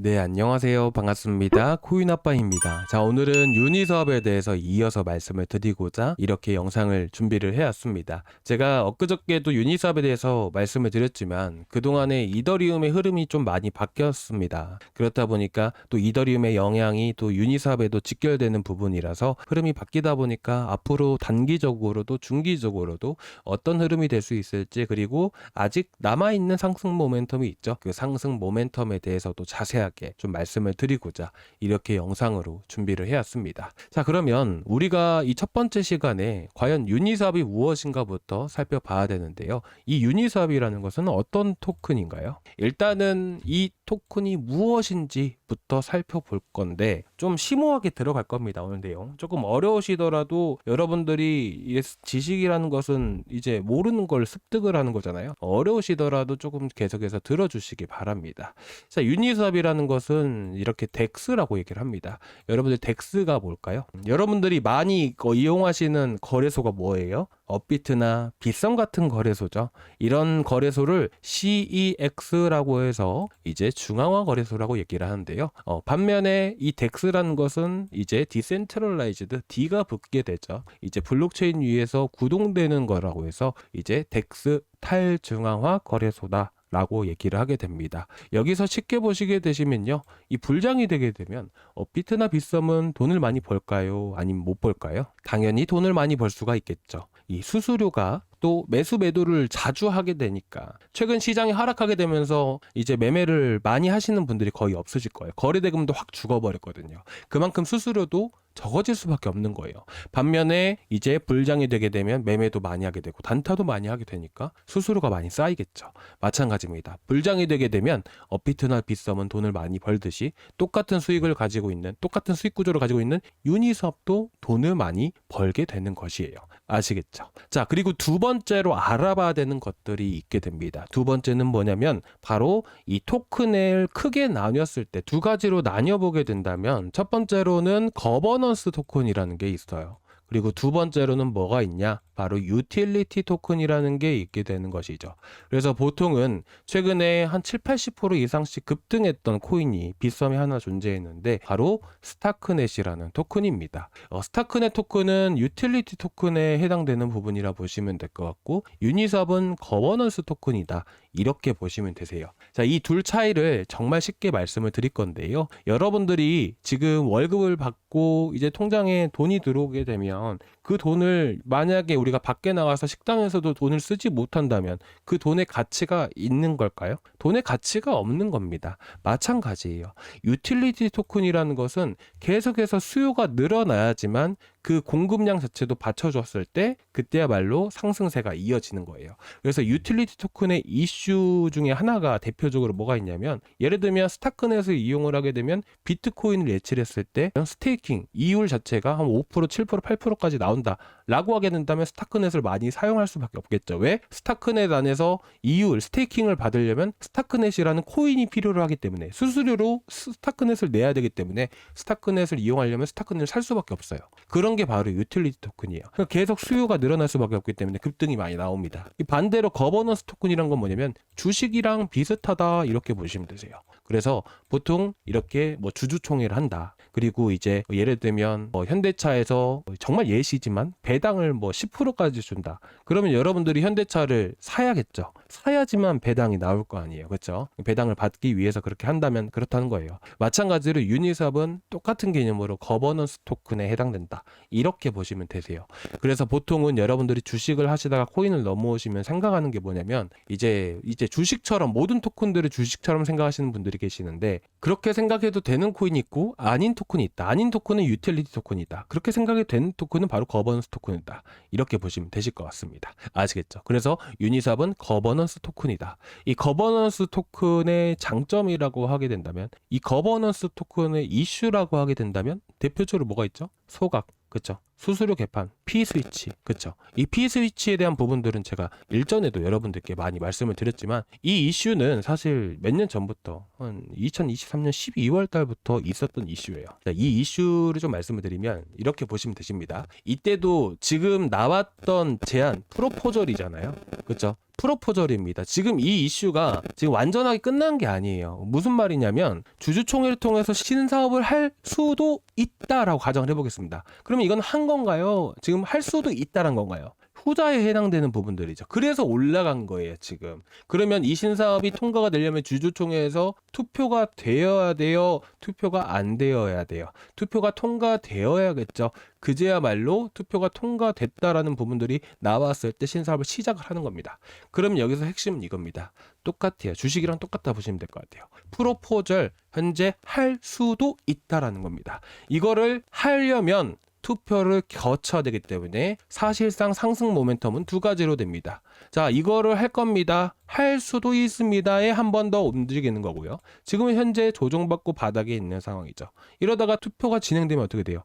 네, 안녕하세요. 반갑습니다. 코인아빠입니다. 자, 오늘은 유니스왑에 대해서 이어서 말씀을 드리고자 이렇게 영상을 준비를 해왔습니다. 제가 엊그저께도 유니스왑에 대해서 말씀을 드렸지만 그동안에 이더리움의 흐름이 좀 많이 바뀌었습니다. 그렇다 보니까 또 이더리움의 영향이 또 유니스왑에도 직결되는 부분이라서 흐름이 바뀌다 보니까 앞으로 단기적으로도 중기적으로도 어떤 흐름이 될 수 있을지, 그리고 아직 남아있는 상승 모멘텀이 있죠. 그 상승 모멘텀에 대해서도 자세하게 좀 말씀을 드리고자 이렇게 영상으로 준비를 해왔습니다. 자, 그러면 우리가 이 첫 번째 시간에 과연 유니스왑이 무엇인가부터 살펴봐야 되는데요. 이 유니스왑이라는 것은 어떤 토큰인가요? 일단은 이 토큰이 무엇인지부터 살펴볼 건데 좀 심오하게 들어갈 겁니다. 오늘 내용 조금 어려우시더라도 여러분들이 이 지식이라는 것은 이제 모르는 걸 습득을 하는 거잖아요. 어려우시더라도 조금 계속해서 들어주시기 바랍니다. 자, 유니스왑이라는 것은 이렇게 덱스라고 얘기를 합니다. 여러분들 덱스가 뭘까요? 여러분들이 많이 이용하시는 거래소가 뭐예요? 업비트나 빗썸 같은 거래소죠. 이런 거래소를 CEX라고 해서 이제 중앙화 거래소라고 얘기를 하는데요. 반면에 이 덱스라는 것은 이제 디센트럴라이즈드 D가 붙게 되죠. 이제 블록체인 위에서 구동되는 거라고 해서 이제 덱스 탈중앙화 거래소다 라고 얘기를 하게 됩니다. 여기서 쉽게 보시게 되시면요, 이 불장이 되게 되면 비트나 빗썸은 돈을 많이 벌까요? 아니면 못 벌까요? 당연히 돈을 많이 벌 수가 있겠죠. 이 수수료가 또 매수 매도를 자주 하게 되니까 최근 시장이 하락하게 되면서 이제 매매를 많이 하시는 분들이 거의 없으실 거예요. 거래대금도 확 죽어버렸거든요. 그만큼 수수료도 적어질 수밖에 없는 거예요. 반면에 이제 불장이 되게 되면 매매도 많이 하게 되고 단타도 많이 하게 되니까 수수료가 많이 쌓이겠죠. 마찬가지입니다. 불장이 되게 되면 업비트나 빗썸은 돈을 많이 벌듯이 똑같은 수익을 가지고 있는, 똑같은 수익 구조를 가지고 있는 유니스왑도 돈을 많이 벌게 되는 것이에요. 아시겠죠? 자, 그리고 두 번째로 알아봐야 되는 것들이 있게 됩니다. 두 번째는 뭐냐면 바로 이 토큰을 크게 나뉘었을 때 두 가지로 나뉘어보게 된다면 첫 번째로는 거버넌스 토큰이라는 게 있어요. 그리고 두 번째로는 뭐가 있냐? 바로 유틸리티 토큰이라는 게 있게 되는 것이죠. 그래서 보통은 최근에 한 7, 80% 이상씩 급등했던 코인이 빗썸에 하나 존재했는데 바로 스타크넷이라는 토큰입니다. 스타크넷 토큰은 유틸리티 토큰에 해당되는 부분이라 보시면 될 것 같고, 유니스왑은 거버넌스 토큰이다, 이렇게 보시면 되세요. 자, 이 둘 차이를 정말 쉽게 말씀을 드릴 건데요. 여러분들이 지금 월급을 받고 이제 통장에 돈이 들어오게 되면 그 돈을 만약에 우리가 밖에 나가서 식당에서도 돈을 쓰지 못한다면 그 돈의 가치가 있는 걸까요? 돈의 가치가 없는 겁니다. 마찬가지예요. 유틸리티 토큰이라는 것은 계속해서 수요가 늘어나야지만 그 공급량 자체도 받쳐줬을 때 그때야말로 상승세가 이어지는 거예요. 그래서 유틸리티 토큰의 이슈 중에 하나가 대표적으로 뭐가 있냐면, 예를 들면 스타크넷을 이용을 하게 되면 비트코인을 예치를 했을 때 스테이킹 이율 자체가 한 5%, 7%, 8%까지 나온다 라고 하게 된다면 스타크넷을 많이 사용할 수밖에 없겠죠. 왜? 스타크넷 안에서 이율, 스테이킹을 받으려면 스타크넷이라는 코인이 필요로 하기 때문에, 수수료로 스타크넷을 내야 되기 때문에 스타크넷을 이용하려면 스타크넷을 살 수밖에 없어요. 그런 게 바로 유틸리티 토큰이에요. 그러니까 계속 수요가 늘어날 수밖에 없기 때문에 급등이 많이 나옵니다. 이 반대로 거버넌스 토큰이란 건 뭐냐면 주식이랑 비슷하다, 이렇게 보시면 되세요. 그래서 보통 이렇게 뭐 주주총회를 한다. 그리고 이제 예를 들면 현대차에서 정말 예시지만 배당을 10%까지 준다. 그러면 여러분들이 현대차를 사야겠죠. 사야지만 배당이 나올 거 아니에요. 그렇죠? 배당을 받기 위해서 그렇게 한다면 그렇다는 거예요. 마찬가지로 유니스왑은 똑같은 개념으로 거버넌스 토큰에 해당된다, 이렇게 보시면 되세요. 그래서 보통은 여러분들이 주식을 하시다가 코인을 넘어오시면 생각하는 게 뭐냐면 이제 주식처럼, 모든 토큰들을 주식처럼 생각하시는 분들이 계시는데, 그렇게 생각해도 되는 코인이 있고 아닌 토큰이 있다. 아닌 토큰은 유틸리티 토큰이다. 그렇게 생각이 되는 토큰은 바로 거버넌스 토큰이다, 이렇게 보시면 되실 것 같습니다. 아시겠죠? 그래서 유니스왑은 거버넌스 토큰이다. 이 거버넌스 토큰의 장점이라고 하게 된다면, 이 거버넌스 토큰의 이슈라고 하게 된다면 대표적으로 뭐가 있죠? 소각, 그쵸? 수수료 개판, P-스위치, 그쵸? 이 P-스위치에 대한 부분들은 제가 일전에도 여러분들께 많이 말씀을 드렸지만, 이 이슈는 사실 몇 년 전부터, 한 2023년 12월 달부터 있었던 이슈예요. 자, 이 이슈를 좀 말씀을 드리면 이렇게 보시면 되십니다. 이때도 지금 나왔던 제안 프로포절이잖아요, 그쵸? 프로포절입니다. 지금 이 이슈가 지금 완전하게 끝난 게 아니에요. 무슨 말이냐면 주주총회를 통해서 신사업을 할 수도 있다라고 가정을 해보겠습니다. 그러면 이건 한 건가요? 지금 할 수도 있다란 건가요? 후자에 해당되는 부분들이죠. 그래서 올라간 거예요, 지금. 그러면 이 신사업이 통과가 되려면 주주총회에서 투표가 되어야 돼요? 투표가 안 되어야 돼요? 투표가 통과되어야겠죠. 그제야말로 투표가 통과됐다라는 부분들이 나왔을 때 신사업을 시작을 하는 겁니다. 그럼 여기서 핵심은 이겁니다. 똑같아요. 주식이랑 똑같다 보시면 될 것 같아요. 프로포절 현재 할 수도 있다라는 겁니다. 이거를 하려면 투표를 거쳐야 되기 때문에 사실상 상승 모멘텀은 두 가지로 됩니다. 자, 이거를 할 겁니다. 할 수도 있습니다에 한 번 더 움직이는 거고요. 지금은 현재 조정받고 바닥에 있는 상황이죠. 이러다가 투표가 진행되면 어떻게 돼요?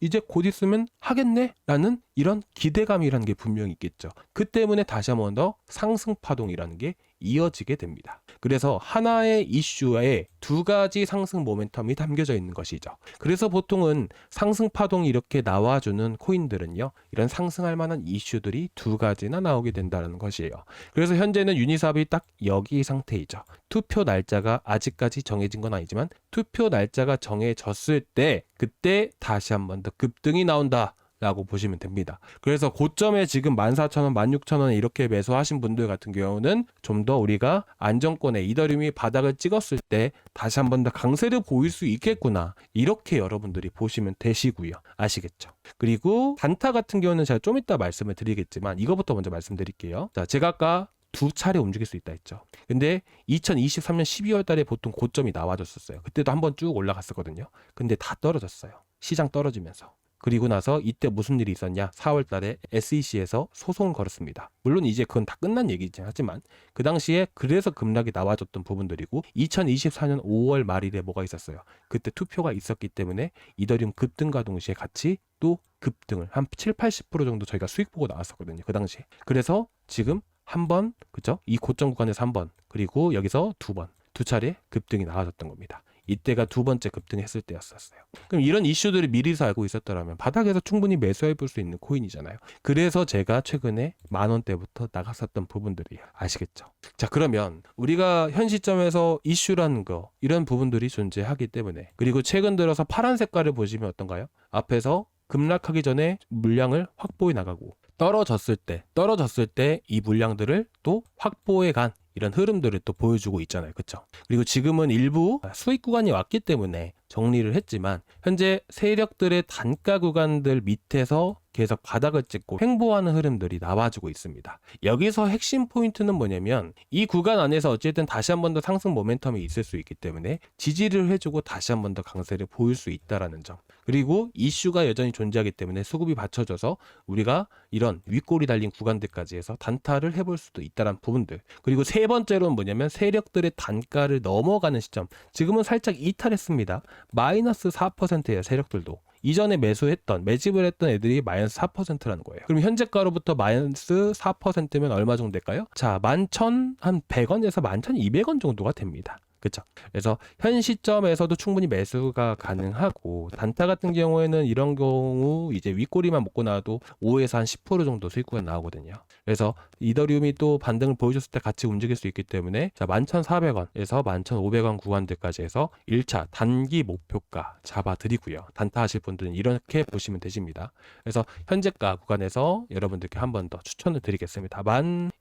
이제 곧 있으면 하겠네? 라는 이런 기대감이라는 게 분명히 있겠죠. 그 때문에 다시 한 번 더 상승 파동이라는 게 이어지게 됩니다. 그래서 하나의 이슈에 두 가지 상승 모멘텀이 담겨져 있는 것이죠. 그래서 보통은 상승 파동이 이렇게 나와주는 코인들은요, 이런 상승할 만한 이슈들이 두 가지나 나오게 된다는 것이에요. 그래서 현재는 유니스왑이 딱 여기 상태이죠. 투표 날짜가 아직까지 정해진 건 아니지만 투표 날짜가 정해졌을 때 그때 다시 한 번 더 급등이 나온다 라고 보시면 됩니다. 그래서 고점에 지금 14,000원, 16,000원 이렇게 매수하신 분들 같은 경우는 좀 더 우리가 안정권에 이더리움이 바닥을 찍었을 때 다시 한 번 더 강세를 보일 수 있겠구나, 이렇게 여러분들이 보시면 되시고요. 아시겠죠? 그리고 단타 같은 경우는 제가 좀 이따 말씀을 드리겠지만 이거부터 먼저 말씀드릴게요. 자, 제가 아까 두 차례 움직일 수 있다 했죠. 근데 2023년 12월 달에 보통 고점이 나와줬었어요. 그때도 한번 쭉 올라갔었거든요. 근데 다 떨어졌어요. 시장 떨어지면서. 그리고 나서 이때 무슨 일이 있었냐? 4월 달에 SEC에서 소송을 걸었습니다. 물론 이제 그건 다 끝난 얘기긴 하지만 그 당시에 그래서 급락이 나와줬던 부분들이고 2024년 5월 말일에 뭐가 있었어요? 그때 투표가 있었기 때문에 이더리움 급등과 동시에 같이 또 급등을 한 7, 80% 정도 저희가 수익 보고 나왔었거든요. 그 당시에. 그래서 지금 한 번, 그죠? 이 고점 구간에서 한 번, 그리고 여기서 두 번, 두 차례 급등이 나와줬던 겁니다. 이때가 두 번째 급등했을 때였었어요. 그럼 이런 이슈들을 미리서 알고 있었더라면 바닥에서 충분히 매수해 볼 수 있는 코인이잖아요. 그래서 제가 최근에 10,000원대부터 나갔었던 부분들이에요. 아시겠죠? 자, 그러면 우리가 현 시점에서 이슈라는 거, 이런 부분들이 존재하기 때문에, 그리고 최근 들어서 파란 색깔을 보시면 어떤가요? 앞에서 급락하기 전에 물량을 확보해 나가고 떨어졌을 때 이 물량들을 또 확보해 간 이런 흐름들을 또 보여주고 있잖아요. 그렇죠? 그리고 지금은 일부 수익 구간이 왔기 때문에 정리를 했지만 현재 세력들의 단가 구간들 밑에서 계속 바닥을 찍고 횡보하는 흐름들이 나와주고 있습니다. 여기서 핵심 포인트는 뭐냐면 이 구간 안에서 어쨌든 다시 한 번 더 상승 모멘텀이 있을 수 있기 때문에 지지를 해주고 다시 한 번 더 강세를 보일 수 있다라는 점. 그리고 이슈가 여전히 존재하기 때문에 수급이 받쳐져서 우리가 이런 윗골이 달린 구간들까지 해서 단타를 해볼 수도 있다는 부분들. 그리고 세 번째로는 뭐냐면 세력들의 단가를 넘어가는 시점. 지금은 살짝 이탈했습니다. 마이너스 4%예요. 세력들도. 이전에 매집을 했던 애들이 마이너스 4%라는 거예요. 그럼 현재가로부터 마이너스 4%면 얼마 정도 될까요? 자, 11,100원에서 11,200원 정도가 됩니다. 그렇죠. 그래서 현 시점에서도 충분히 매수가 가능하고 단타 같은 경우에는 이런 경우 이제 윗꼬리만 먹고 나와도 5에서 한 10% 정도 수익구가 나오거든요. 그래서 이더리움이 또 반등을 보여줬을 때 같이 움직일 수 있기 때문에 자 11,400원에서 11,500원 구간대까지 해서 1차 단기 목표가 잡아드리고요. 단타 하실 분들은 이렇게 보시면 되십니다. 그래서 현재가 구간에서 여러분들께 한 번 더 추천을 드리겠습니다.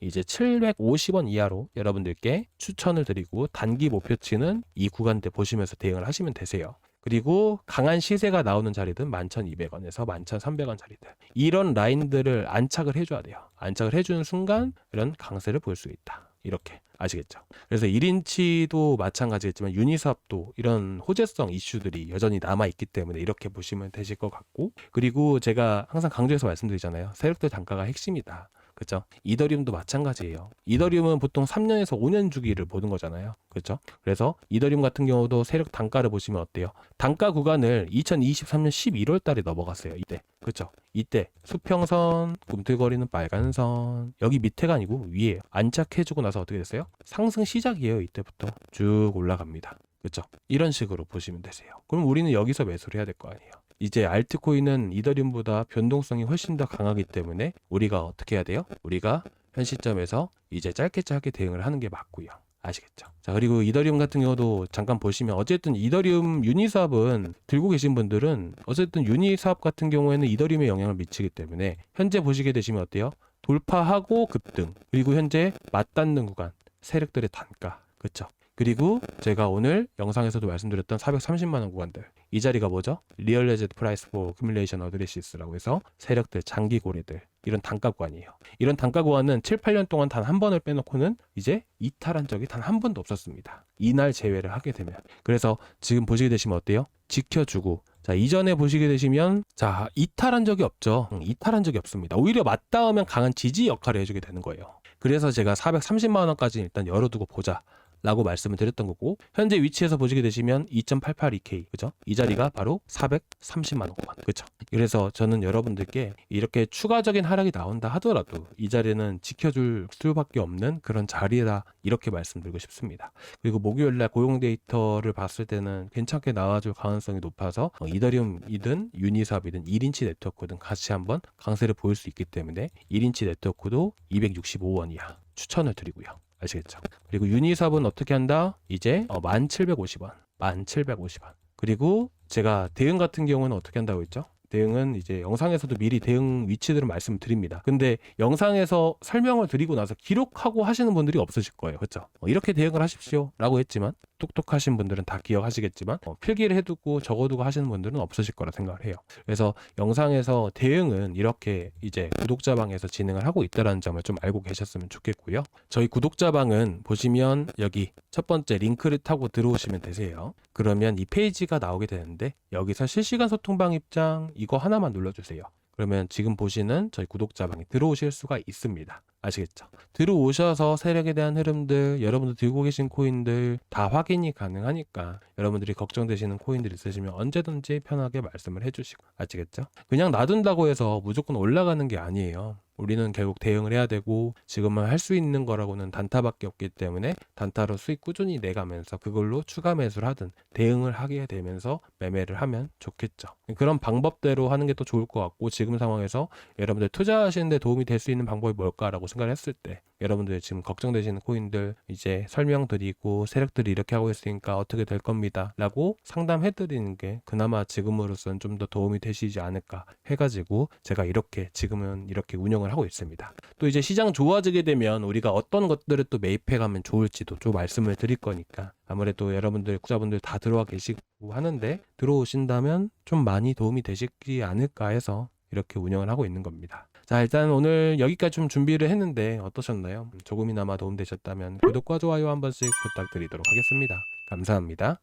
이제 750원 이하로 여러분들께 추천을 드리고 단기 목표치는 이 구간대 보시면서 대응을 하시면 되세요. 그리고 강한 시세가 나오는 자리든 11,200원에서 11,300원 자리들 이런 라인들을 안착을 해줘야 돼요. 안착을 해주는 순간 이런 강세를 볼 수 있다. 이렇게 아시겠죠? 그래서 1인치도 마찬가지겠지만 유니스왑도 이런 호재성 이슈들이 여전히 남아있기 때문에 이렇게 보시면 되실 것 같고, 그리고 제가 항상 강조해서 말씀드리잖아요. 세력들 단가가 핵심이다. 그렇죠? 이더리움도 마찬가지예요. 이더리움은 보통 3년에서 5년 주기를 보는 거잖아요. 그렇죠? 그래서 이더리움 같은 경우도 세력 단가를 보시면 어때요? 단가 구간을 2023년 11월 달에 넘어갔어요. 이때. 그렇죠? 이때 수평선, 꿈틀거리는 빨간 선, 여기 밑에가 아니고 위에 안착해주고 나서 어떻게 됐어요? 상승 시작이에요. 이때부터 쭉 올라갑니다. 그렇죠? 이런 식으로 보시면 되세요. 그럼 우리는 여기서 매수를 해야 될 거 아니에요. 이제 알트코인은 이더리움보다 변동성이 훨씬 더 강하기 때문에 우리가 어떻게 해야 돼요? 우리가 현 시점에서 이제 짧게 대응을 하는 게 맞고요. 아시겠죠? 자, 그리고 이더리움 같은 경우도 잠깐 보시면 어쨌든 이더리움 유니스왑은 들고 계신 분들은 어쨌든 유니스왑 같은 경우에는 이더리움에 영향을 미치기 때문에 현재 보시게 되시면 어때요? 돌파하고 급등, 그리고 현재 맞닿는 구간, 세력들의 단가, 그쵸? 그리고 제가 오늘 영상에서도 말씀드렸던 430만 원 구간들, 이 자리가 뭐죠? 리얼레제드 프라이스 포큐뮬레이션 어드레시스라고 해서 세력들, 장기 고래들, 이런 단가 구간이에요. 이런 단가 구간은 7, 8년 동안 단 한 번을 빼놓고는 이제 이탈한 적이 단 한 번도 없었습니다. 이날 제외를 하게 되면. 그래서 지금 보시게 되시면 어때요? 지켜주고, 자, 이전에 보시게 되시면, 자, 이탈한 적이 없죠. 이탈한 적이 없습니다. 오히려 맞닿으면 강한 지지 역할을 해주게 되는 거예요. 그래서 제가 430만 원까지 일단 열어두고 보자 라고 말씀을 드렸던 거고, 현재 위치에서 보시게 되시면 2.882K, 그죠? 이 자리가 바로 430만 원권, 그죠? 그래서 저는 여러분들께 이렇게 추가적인 하락이 나온다 하더라도 이 자리는 지켜줄 수밖에 없는 그런 자리다, 이렇게 말씀드리고 싶습니다. 그리고 목요일날 고용 데이터를 봤을 때는 괜찮게 나와줄 가능성이 높아서 이더리움이든 유니스왑이든 1인치 네트워크든 같이 한번 강세를 보일 수 있기 때문에 1인치 네트워크도 265원이야 추천을 드리고요. 아시겠죠? 그리고 유니스왑은 어떻게 한다? 이제 1750원, 1750원. 그리고 제가 대응 같은 경우는 어떻게 한다고 했죠? 대응은 이제 영상에서도 미리 대응 위치들을 말씀드립니다. 근데 영상에서 설명을 드리고 나서 기록하고 하시는 분들이 없으실 거예요. 그렇죠? 이렇게 대응을 하십시오 라고 했지만, 똑똑하신 분들은 다 기억하시겠지만 필기를 해두고 적어두고 하시는 분들은 없으실 거라 생각을 해요. 그래서 영상에서 대응은 이렇게 이제 구독자방에서 진행을 하고 있다는 점을 좀 알고 계셨으면 좋겠고요. 저희 구독자방은 보시면 여기 첫 번째 링크를 타고 들어오시면 되세요. 그러면 이 페이지가 나오게 되는데, 여기서 실시간 소통방 입장 이거 하나만 눌러주세요. 그러면 지금 보시는 저희 구독자방에 들어오실 수가 있습니다. 아시겠죠? 들어오셔서 세력에 대한 흐름들, 여러분들 들고 계신 코인들 다 확인이 가능하니까 여러분들이 걱정되시는 코인들 있으시면 언제든지 편하게 말씀을 해주시고, 아시겠죠? 그냥 놔둔다고 해서 무조건 올라가는 게 아니에요. 우리는 결국 대응을 해야 되고, 지금은 할 수 있는 거라고는 단타밖에 없기 때문에 단타로 수익 꾸준히 내가면서 그걸로 추가 매수를 하든 대응을 하게 되면서 매매를 하면 좋겠죠. 그런 방법대로 하는 게 또 좋을 것 같고, 지금 상황에서 여러분들 투자하시는 데 도움이 될 수 있는 방법이 뭘까라고 생각을 했을 때, 여러분들 지금 걱정되시는 코인들 이제 설명드리고 세력들이 이렇게 하고 있으니까 어떻게 될 겁니다 라고 상담해드리는 게 그나마 지금으로서는 좀 더 도움이 되시지 않을까 해가지고 제가 이렇게 지금은 이렇게 운영을 하고 있습니다. 또 이제 시장 좋아지게 되면 우리가 어떤 것들을 또 매입해가면 좋을지도 좀 말씀을 드릴 거니까, 아무래도 여러분들 구독자분들 다 들어와 계시고 하는데 들어오신다면 좀 많이 도움이 되시지 않을까 해서 이렇게 운영을 하고 있는 겁니다. 자, 일단 오늘 여기까지 좀 준비를 했는데 어떠셨나요? 조금이나마 도움되셨다면 구독과 좋아요 한 번씩 부탁드리도록 하겠습니다. 감사합니다.